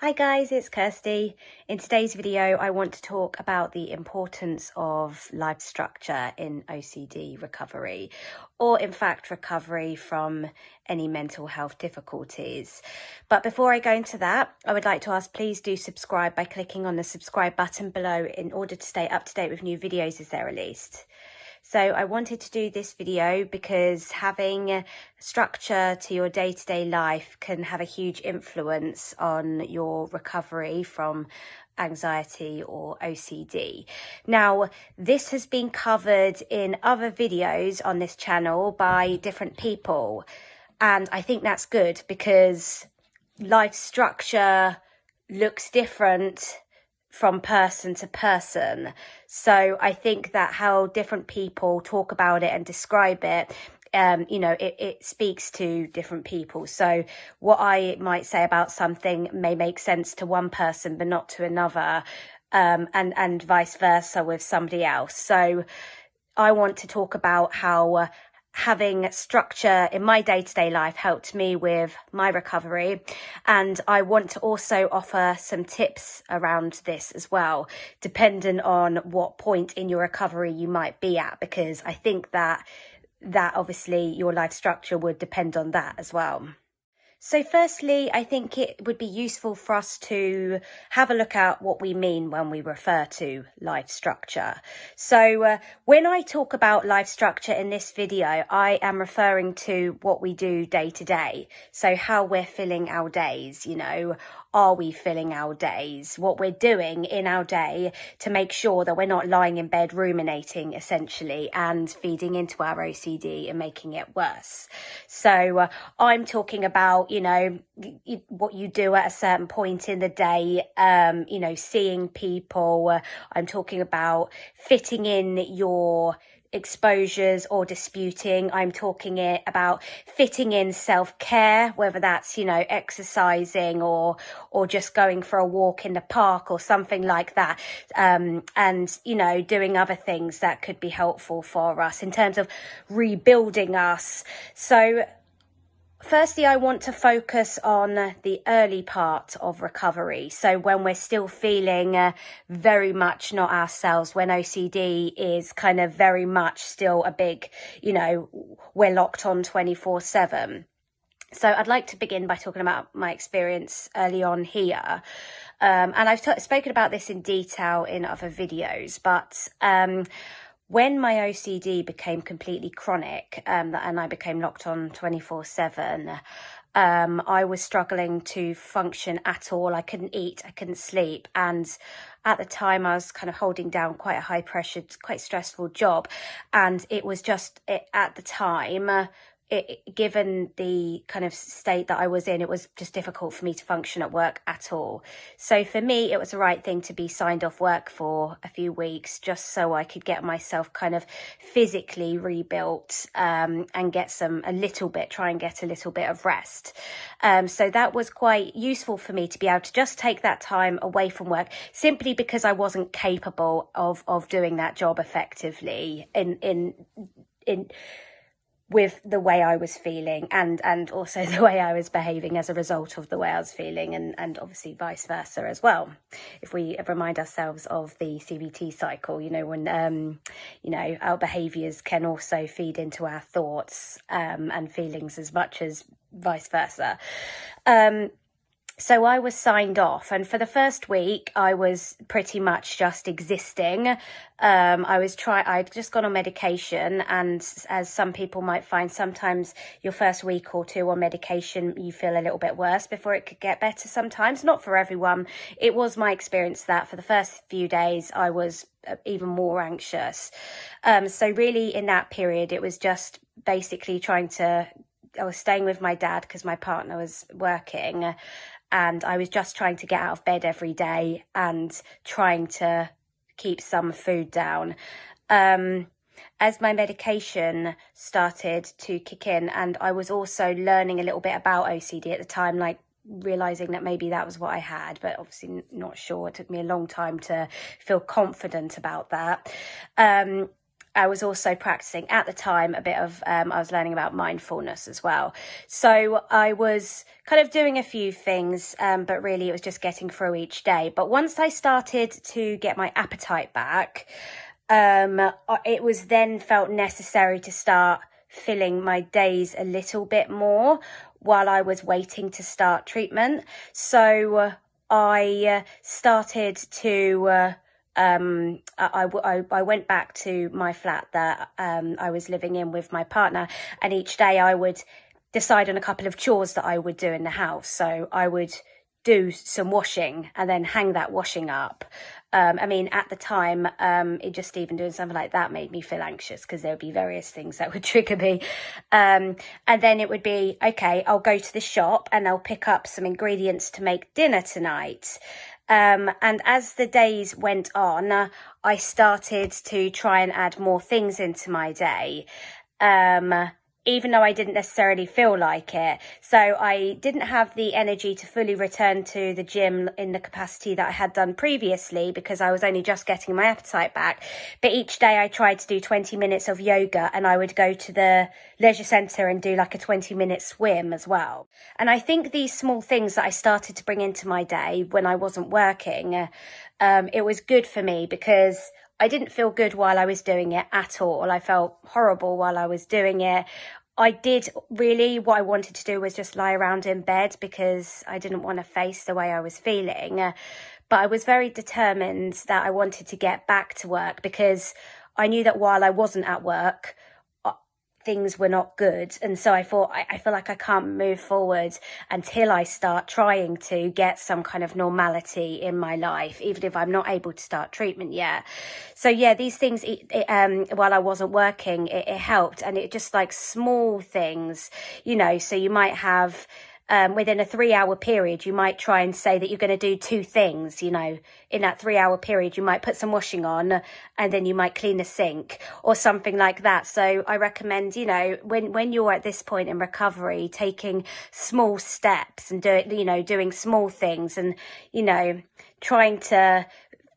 Hi guys, it's Kirsty. In today's video, I want to talk about the importance of life structure in OCD recovery, or in fact, recovery from any mental health difficulties. But before I go into that, I would like to ask, please do subscribe by clicking on the subscribe button below in order to stay up to date with new videos as they're released. So I wanted to do this video because having structure to your day-to-day life can have a huge influence on your recovery from anxiety or OCD. Now, this has been covered in other videos on this channel by different people, and I think that's good because life structure looks different from person to person. So I think that how different people talk about it and describe it, it speaks to different people. So what I might say about something may make sense to one person, but not to another, and vice versa with somebody else. So I want to talk about how having structure in my day-to-day life helped me with my recovery, and I want to also offer some tips around this as well, depending on what point in your recovery you might be at, because I think that obviously your life structure would depend on that as well. So firstly, I think it would be useful for us to have a look at what we mean when we refer to life structure. So when I talk about life structure in this video, I am referring to what we do day to day. So how we're filling our days, are we filling our days? What we're doing in our day to make sure that we're not lying in bed ruminating, essentially, and feeding into our OCD and making it worse. So I'm talking about, what you do at a certain point in the day, seeing people. I'm talking about fitting in your exposures or disputing. I'm talking about fitting in self-care, whether that's exercising or just going for a walk in the park or something like that, and doing other things that could be helpful for us in terms of rebuilding us. So firstly, I want to focus on the early part of recovery. So when we're still feeling very much not ourselves, when OCD is kind of very much still a big, we're locked on 24/7. So I'd like to begin by talking about my experience early on here. And I've spoken about this in detail in other videos, but when my OCD became completely chronic, and I became locked on 24/7, I was struggling to function at all. I couldn't eat, I couldn't sleep. And at the time, I was kind of holding down quite a high pressured, quite stressful job. And it was just, at the time, given the kind of state that I was in, it was just difficult for me to function at work at all. So for me, it was the right thing to be signed off work for a few weeks, just so I could get myself kind of physically rebuilt, and try and get a little bit of rest. So that was quite useful for me to be able to just take that time away from work, simply because I wasn't capable of doing that job effectively with the way I was feeling and also the way I was behaving as a result of the way I was feeling, and obviously vice versa as well. If we remind ourselves of the CBT cycle, when, our behaviours can also feed into our thoughts and feelings as much as vice versa. So I was signed off, and for the first week, I was pretty much just existing. I'd just gone on medication, and as some people might find, sometimes your first week or two on medication, you feel a little bit worse before it could get better sometimes. Not for everyone. It was my experience that for the first few days, I was even more anxious. So really in that period, it was just basically I was staying with my dad because my partner was working, and I was just trying to get out of bed every day and trying to keep some food down. As my medication started to kick in, and I was also learning a little bit about OCD at the time, like realizing that maybe that was what I had, but obviously not sure. It took me a long time to feel confident about that. I was also practicing at the time a bit of, I was learning about mindfulness as well. So I was kind of doing a few things, but really it was just getting through each day. But once I started to get my appetite back, it was then felt necessary to start filling my days a little bit more while I was waiting to start treatment. So I started to I went back to my flat that I was living in with my partner, and each day I would decide on a couple of chores that I would do in the house. So I would do some washing and then hang that washing up. I mean, at the time, it just even doing something like that made me feel anxious because there would be various things that would trigger me. And then it would be, okay, I'll go to the shop and I'll pick up some ingredients to make dinner tonight. And as the days went on, I started to try and add more things into my day. Even though I didn't necessarily feel like it. So I didn't have the energy to fully return to the gym in the capacity that I had done previously because I was only just getting my appetite back. But each day I tried to do 20 minutes of yoga, and I would go to the leisure centre and do like a 20-minute swim as well. And I think these small things that I started to bring into my day when I wasn't working, it was good for me because I didn't feel good while I was doing it at all. I felt horrible while I was doing it. I did really, what I wanted to do was just lie around in bed because I didn't want to face the way I was feeling. But I was very determined that I wanted to get back to work because I knew that while I wasn't at work, things were not good. And so I thought, I feel like I can't move forward until I start trying to get some kind of normality in my life, even if I'm not able to start treatment yet. So yeah, these things, while I wasn't working, it helped. And it just like small things, you know, so you might have, within a 3-hour period, you might try and say that you're going to do 2 things, you know, in that 3-hour period, you might put some washing on and then you might clean the sink or something like that. So I recommend, you know, when you're at this point in recovery, taking small steps and doing small things and, you know, trying to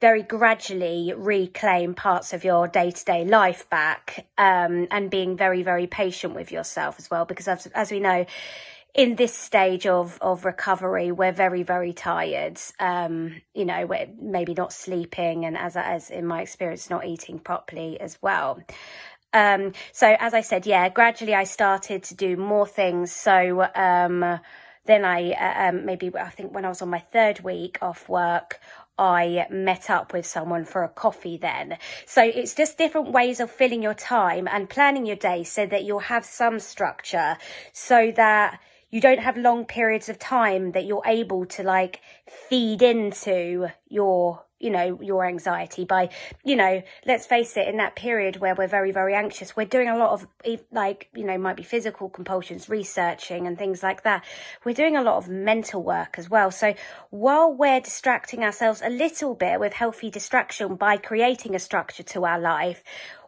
very gradually reclaim parts of your day-to-day life back, and being very, very patient with yourself as well, because as we know, in this stage of recovery, we're very, very tired. You know, we're maybe not sleeping, and as in my experience, not eating properly as well. So as I said, yeah, gradually I started to do more things. So then I think when I was on my 3rd week off work, I met up with someone for a coffee then. So it's just different ways of filling your time and planning your day so that you'll have some structure, so that you don't have long periods of time that you're able to like feed into your anxiety by, let's face it, in that period where we're very, very anxious, we're doing a lot of might be physical compulsions, researching and things like that. We're doing a lot of mental work as well. So while we're distracting ourselves a little bit with healthy distraction by creating a structure to our life,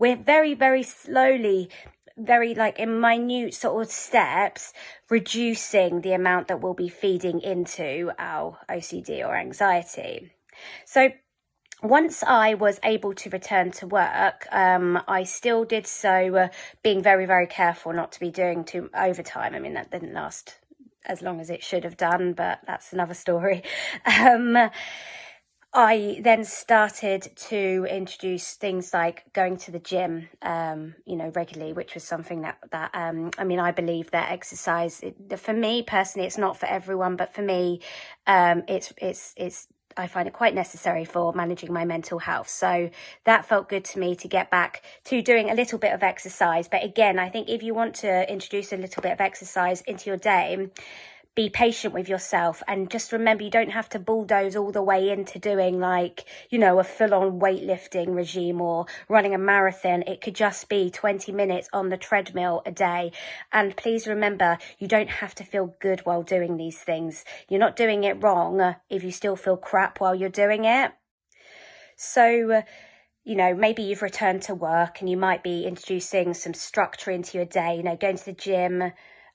we're very, very slowly, very in minute sort of steps, reducing the amount that we'll be feeding into our OCD or anxiety. So once I was able to return to work, I still did so being very, very careful not to be doing too overtime. I mean, that didn't last as long as it should have done, but that's another story. I then started to introduce things like going to the gym, regularly, which was something that I believe that exercise, for me personally, it's not for everyone, but for me, it's I find it quite necessary for managing my mental health. So that felt good to me to get back to doing a little bit of exercise. But again, I think if you want to introduce a little bit of exercise into your day, be patient with yourself, and just remember, you don't have to bulldoze all the way into doing a full-on weightlifting regime or running a marathon. It could just be 20 minutes on the treadmill a day. And please remember, you don't have to feel good while doing these things. You're not doing it wrong if you still feel crap while you're doing it. So maybe you've returned to work and you might be introducing some structure into your day, going to the gym,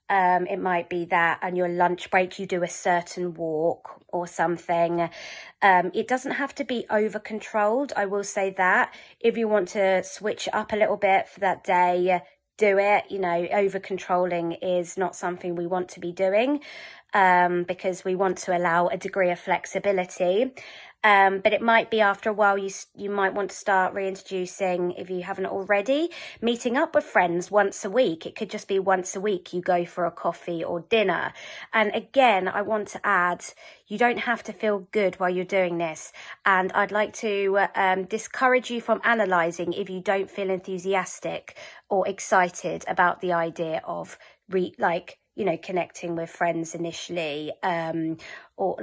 It might be that on your lunch break you do a certain walk or something. It doesn't have to be over controlled. I will say that if you want to switch it up a little bit for that day, do it. You know, over controlling is not something we want to be doing, because we want to allow a degree of flexibility. But it might be after a while you might want to start reintroducing, if you haven't already, meeting up with friends once a week. It could just be once a week you go for a coffee or dinner. And again, I want to add, you don't have to feel good while you're doing this. And I'd like to discourage you from analysing if you don't feel enthusiastic or excited about the idea of connecting with friends initially, or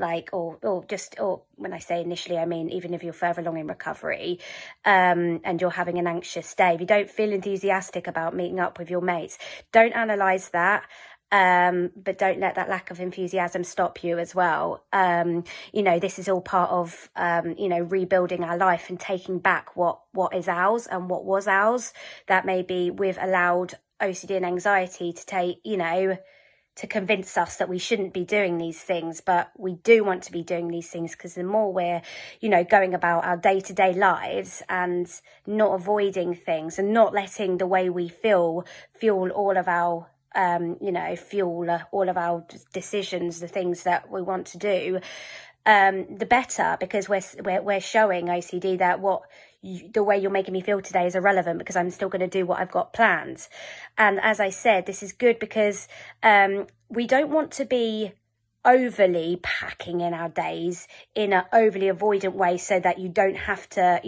when I say initially, I mean even if you're further along in recovery, and you're having an anxious day, if you don't feel enthusiastic about meeting up with your mates, don't analyse that. But don't let that lack of enthusiasm stop you as well. This is all part of, rebuilding our life and taking back what is ours and what was ours. That maybe we've allowed OCD and anxiety to to convince us that we shouldn't be doing these things, but we do want to be doing these things, because the more we're, going about our day-to-day lives and not avoiding things and not letting the way we fuel all of our all of our decisions, the things that we want to do, the better, because we're showing OCD that the way you're making me feel today is irrelevant, because I'm still going to do what I've got planned. And as I said, this is good because we don't want to be overly packing in our days in an overly avoidant way, so that you don't have to,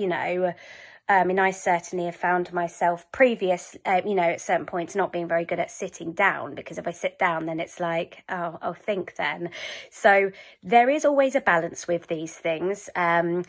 I certainly have found myself at certain points not being very good at sitting down, because if I sit down, then it's like, oh, I'll think then. So there is always a balance with these things. Got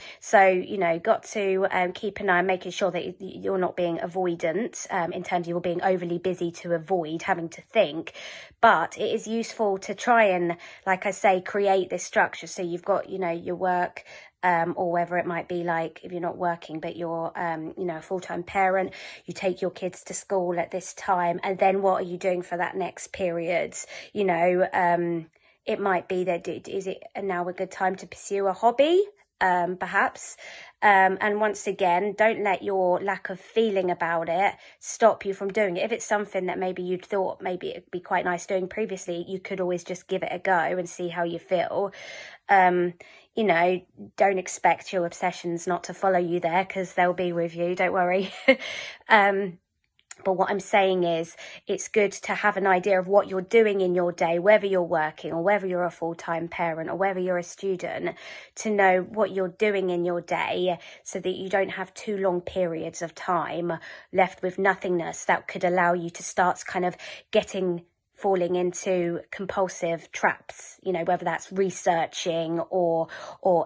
to keep an eye on making sure that you're not being avoidant, in terms of you're being overly busy to avoid having to think. But it is useful to try and, like I say, create this structure. So you've got, your work, or whether it might be like if you're not working but you're a full-time parent, you take your kids to school at this time, and then what are you doing for that next period? It might be that is it now a good time to pursue a hobby, perhaps, and once again, don't let your lack of feeling about it stop you from doing it. If it's something that maybe you'd thought maybe it'd be quite nice doing previously, you could always just give it a go and see how you feel. Don't expect your obsessions not to follow you there, because they'll be with you, don't worry. But what I'm saying is, it's good to have an idea of what you're doing in your day, whether you're working or whether you're a full-time parent or whether you're a student, to know what you're doing in your day, so that you don't have too long periods of time left with nothingness that could allow you to start kind of falling into compulsive traps, whether that's researching or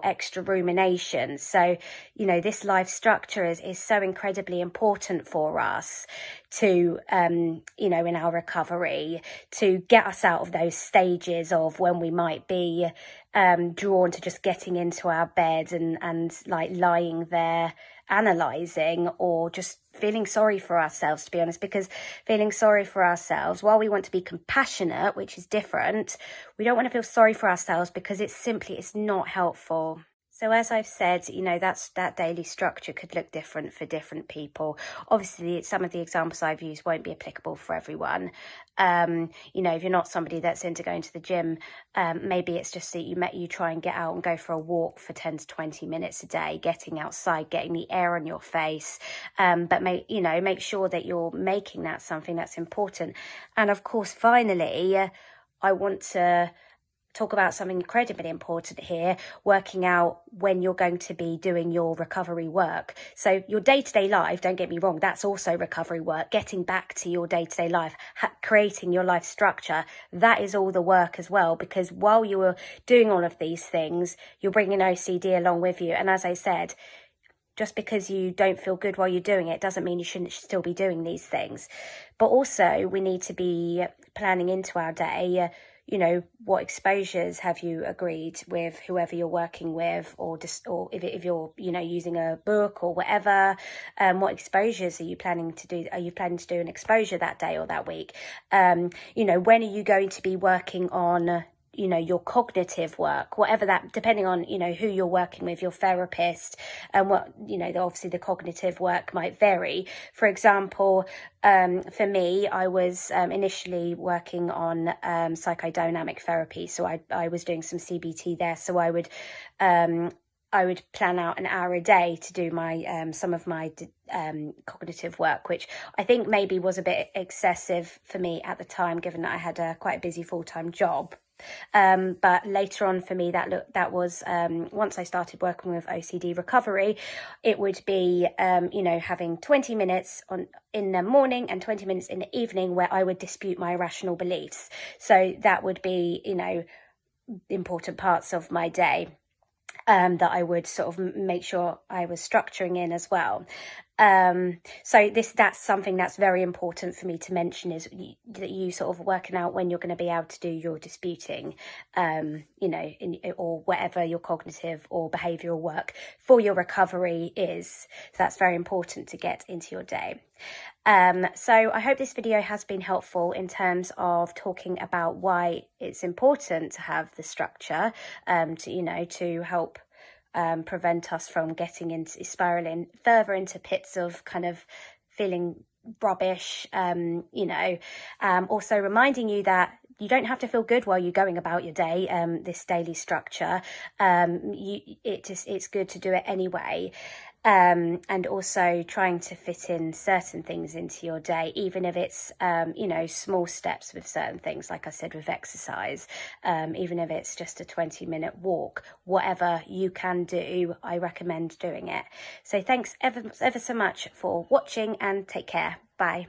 extra rumination. So, this life structure is so incredibly important for us to, in our recovery, to get us out of those stages of when we might be drawn to just getting into our bed and like lying there analysing, or just feeling sorry for ourselves, to be honest, because feeling sorry for ourselves, while we want to be compassionate, which is different, we don't want to feel sorry for ourselves, because it's not helpful. So as I've said, that daily structure could look different for different people. Obviously, some of the examples I've used won't be applicable for everyone. If you're not somebody that's into going to the gym, maybe it's just that you try and get out and go for a walk for 10 to 20 minutes a day, getting outside, getting the air on your face. But make sure that you're making that something that's important. And of course, finally, I want to talk about something incredibly important here, working out when you're going to be doing your recovery work. So your day-to-day life, don't get me wrong, that's also recovery work. Getting back to your day-to-day life, creating your life structure, that is all the work as well, because while you are doing all of these things, you're bringing OCD along with you. And as I said, just because you don't feel good while you're doing it doesn't mean you shouldn't still be doing these things. But also, we need to be planning into our day you know, what exposures have you agreed with whoever you're working with, or if you're, you know, using a book or whatever, what exposures are you planning to do? Are you planning to do an exposure that day or that week? You know, when are you going to be working on, you know, your cognitive work, whatever that, depending on, you know, who you're working with, your therapist, and what, you know, obviously the cognitive work might vary. For example, for me, I was initially working on psychodynamic therapy. So I was doing some CBT there. So I would plan out an hour a day to do my some of my cognitive work, which I think maybe was a bit excessive for me at the time, given that I had quite a busy full-time job. But later on for me, that was once I started working with OCD recovery, it would be you know, having 20 minutes in the morning and 20 minutes in the evening where I would dispute my irrational beliefs. So that would be, you know, important parts of my day that I would sort of make sure I was structuring in as well. So that's something that's very important for me to mention, is that you sort of working out when you're going to be able to do your disputing, you know, or whatever your cognitive or behavioural work for your recovery is. So that's very important to get into your day. So I hope this video has been helpful in terms of talking about why it's important to have the structure, to, you know, to help prevent us from getting into spiraling further into pits of kind of feeling rubbish, you know, also reminding you that you don't have to feel good while you're going about your day, this daily structure. It's good to do it anyway. And also trying to fit in certain things into your day, even if it's, you know, small steps with certain things, like I said, with exercise, even if it's just a 20-minute walk, whatever you can do, I recommend doing it. So thanks ever so much for watching, and take care. Bye.